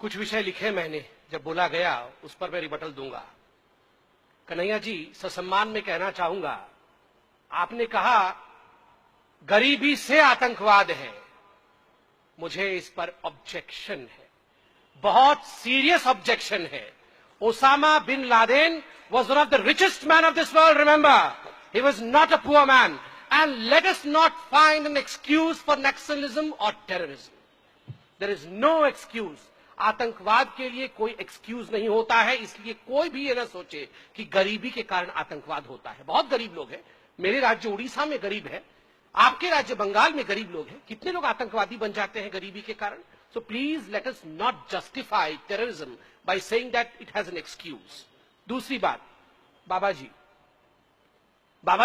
कुछ विषय लिखे मैंने, जब बोला गया उस पर मैं रिबटल दूंगा। कन्हैया जी, ससम्मान में कहना चाहूंगा, आपने कहा गरीबी से आतंकवाद है, मुझे इस पर ऑब्जेक्शन है, बहुत सीरियस ऑब्जेक्शन है। Osama bin Laden was one of the richest men of this world, remember. He was not a poor man. And let us not find an excuse for nationalism or terrorism. There is no excuse. आतंकवाद के लिए कोई excuse नहीं होता है, इसलिए कोई भी ये ना सोचे कि गरीबी के कारण आतंकवाद होता है। बहुत गरीब लोग हैं, मेरे राज्य उड़ीसा में गरीब है, आपके राज्य बंगाल में गरीब लोग हैं, कितने लोग आतंकवादी बन जाते हैं गरीबी के कारण। So please let us not justify terrorism by saying that it has an excuse. दूसरी बात, बाबा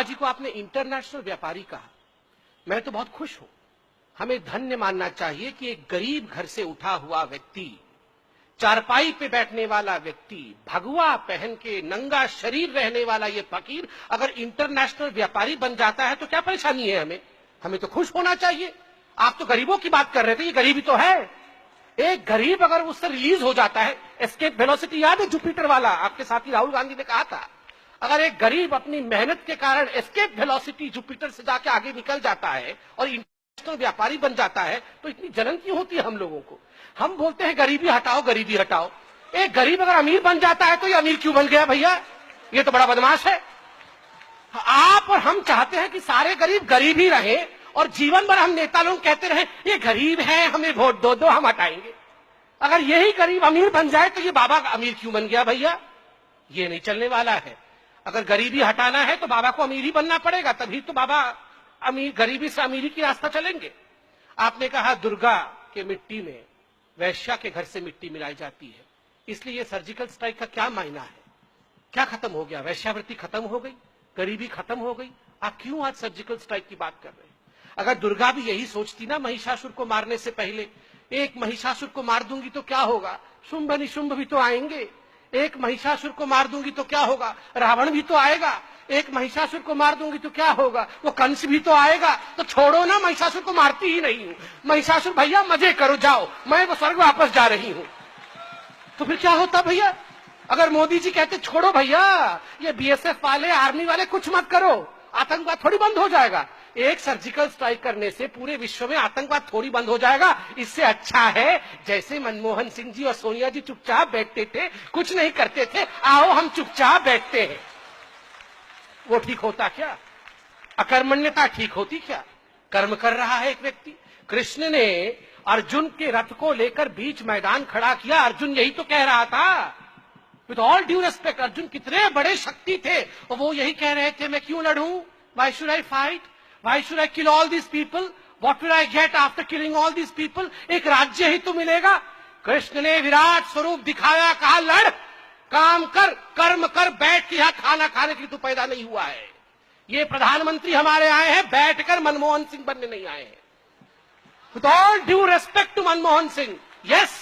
जी को आपने इंटरनेशनल व्यापारी कहा, मैं तो बहुत खुश हूं। हमें धन्य मानना चाहिए कि एक गरीब घर से उठा हुआ व्यक्ति, चारपाई पे बैठने वाला व्यक्ति, भगवा पहन के नंगा शरीर रहने वाला ये फकीर अगर इंटरनेशनल व्यापारी बन जाता है तो क्या परेशानी है हमें? हमें तो खुश होना चाहिए। आप तो गरीबों की बात कर रहे थे, ये गरीबी तो है। एक गरीब अगर उससे रिलीज हो जाता है, एस्केप वेलोसिटी याद है जुपिटर वाला, आपके साथी राहुल गांधी ने कहा था, अगर एक गरीब अपनी मेहनत के कारण एस्केप वेलोसिटी जुपिटर से जाके आगे निकल जाता है और इंटरनेशनल व्यापारी बन जाता है तो इतनी जलन क्यों होती है हम लोगों को? हम बोलते हैं गरीबी हटाओ, गरीबी हटाओ। एक गरीब अगर अमीर बन जाता है तो ये अमीर क्यों बन गया भैया? ये तो बड़ा बदमाश है। आप और हम चाहते हैं कि सारे गरीब गरीब ही रहे और जीवन भर हम नेता लोग कहते रहे ये गरीब है, हमें वोट दो, हम हटाएंगे। अगर यही गरीब अमीर बन जाए तो ये बाबा अमीर क्यों बन गया भैया? ये नहीं चलने वाला है। अगर गरीबी हटाना है तो बाबा को अमीर ही बनना पड़ेगा, तभी तो बाबा अमीर, गरीबी से अमीरी की रास्ता चलेंगे। आपने कहा दुर्गा के मिट्टी में वैश्या के घर से मिट्टी मिलाई जाती है, इसलिए ये सर्जिकल स्ट्राइक का क्या मायना है? क्या खत्म हो गया? वैश्यावृत्ति खत्म हो गई, गरीबी खत्म हो गई? आप क्यों आज सर्जिकल स्ट्राइक की बात कर रहे हैं? अगर दुर्गा भी यही सोचती ना महिषासुर को मारने से पहले, एक महिषासुर को मार दूंगी तो क्या होगा, शुंभ निशुंभ भी तो आएंगे। एक महिषासुर को मार दूंगी तो क्या होगा, रावण भी तो आएगा। एक महिषासुर को मार दूंगी तो क्या होगा, वो कंस भी तो आएगा। तो छोड़ो ना, महिषासुर को मारती ही नहीं हूं। महिषासुर भैया मजे करो, जाओ, मैं वो स्वर्ग वापस जा रही हूं। तो फिर क्या होता भैया? अगर मोदी जी कहते छोड़ो भैया, ये बीएसएफ वाले, आर्मी वाले कुछ मत करो, आतंकवाद थोड़ी बंद हो जाएगा। एक सर्जिकल स्ट्राइक करने से पूरे विश्व में आतंकवाद थोड़ी बंद हो जाएगा। इससे अच्छा है जैसे मनमोहन सिंह जी और सोनिया जी चुपचाप बैठते थे, कुछ नहीं करते थे, आओ हम चुपचाप बैठते हैं। वो ठीक होता क्या? अकर्मण्यता ठीक होती क्या? कर्म कर रहा है एक व्यक्ति। कृष्ण ने अर्जुन के रथ को लेकर बीच मैदान खड़ा किया, अर्जुन यही तो कह रहा था। With all due respect, Arjun कितने बड़े शक्ति थे और वो यही कह रहे थे मैं क्यों लड़ूं, why should I fight, why should I kill all these people, what will I get after killing all these people, एक राज्य ही तो मिलेगा। कृष्ण ने विराट स्वरूप दिखाया, कहा लड़, काम कर, कर्म कर, बैठ के यहां खाना खाने के लिए तो पैदा नहीं हुआ है। ये प्रधानमंत्री हमारे आए हैं बैठकर मनमोहन सिंह बनने नहीं आए हैं। With all due respect to Manmohan Singh, yes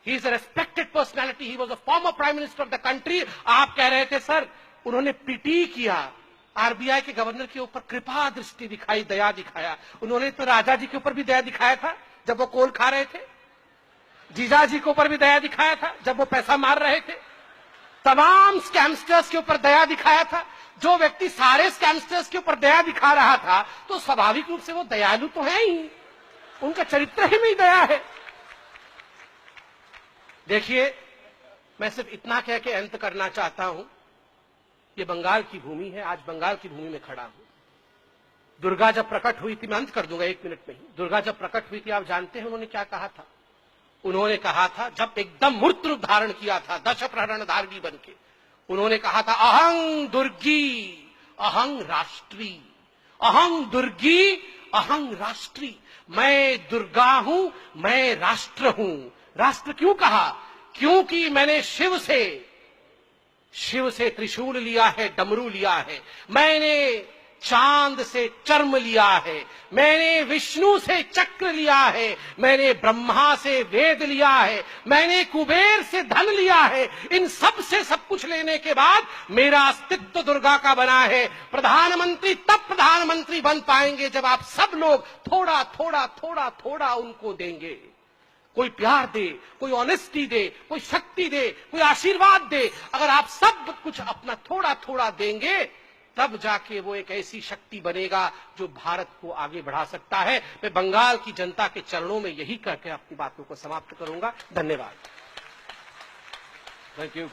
he is a respected personality, he was a former prime minister of the country। आप कह रहे थे सर उन्होंने पीटी किया, आरबीआई के गवर्नर के ऊपर कृपा दृष्टि दिखाई, दया दिखाया। उन्होंने तो राजा जी के ऊपर भी दया दिखाया था जब वो कोल खा रहे थे, जीजा जी के ऊपर भी दया दिखाया था जब वो पैसा मार रहे थे, तमाम स्कैमस्टर्स के ऊपर दया दिखाया था। जो व्यक्ति सारे स्कैमस्टर्स के ऊपर दया दिखा रहा था तो स्वाभाविक रूप से वो दयालु तो है ही, उनका चरित्र ही में दया है। देखिए, मैं सिर्फ इतना कह के अंत करना चाहता हूं, ये बंगाल की भूमि है, आज बंगाल की भूमि में खड़ा हूं। दुर्गा जब प्रकट हुई थी, मैं अंत कर दूंगा 1 मिनट में ही, दुर्गा जब प्रकट हुई थी आप जानते हैं उन्होंने क्या कहा था? उन्होंने कहा था, जब एकदम मूर्त रूप धारण किया था दश प्रहरण धारणी बन के, उन्होंने कहा था अहं दुर्गी अहं राष्ट्री, अहं दुर्गी अहं राष्ट्री, मैं दुर्गा हूं, मैं राष्ट्र हूं। राष्ट्र क्यों कहा? क्योंकि मैंने शिव से त्रिशूल लिया है, डमरू लिया है, मैंने चांद से चर्म लिया है, मैंने विष्णु से चक्र लिया है, मैंने ब्रह्मा से वेद लिया है, मैंने कुबेर से धन लिया है। इन सब से सब कुछ लेने के बाद मेरा अस्तित्व दुर्गा का बना है। प्रधानमंत्री तब प्रधानमंत्री बन पाएंगे जब आप सब लोग थोड़ा थोड़ा थोड़ा थोड़ा उनको देंगे। कोई प्यार दे, कोई ऑनेस्टी दे, कोई शक्ति दे, कोई आशीर्वाद दे। अगर आप सब कुछ अपना थोड़ा थोड़ा देंगे, तब जाके वो एक ऐसी शक्ति बनेगा जो भारत को आगे बढ़ा सकता है। मैं बंगाल की जनता के चरणों में यही कहकर अपनी बातों को समाप्त करूंगा। धन्यवाद। Thank you.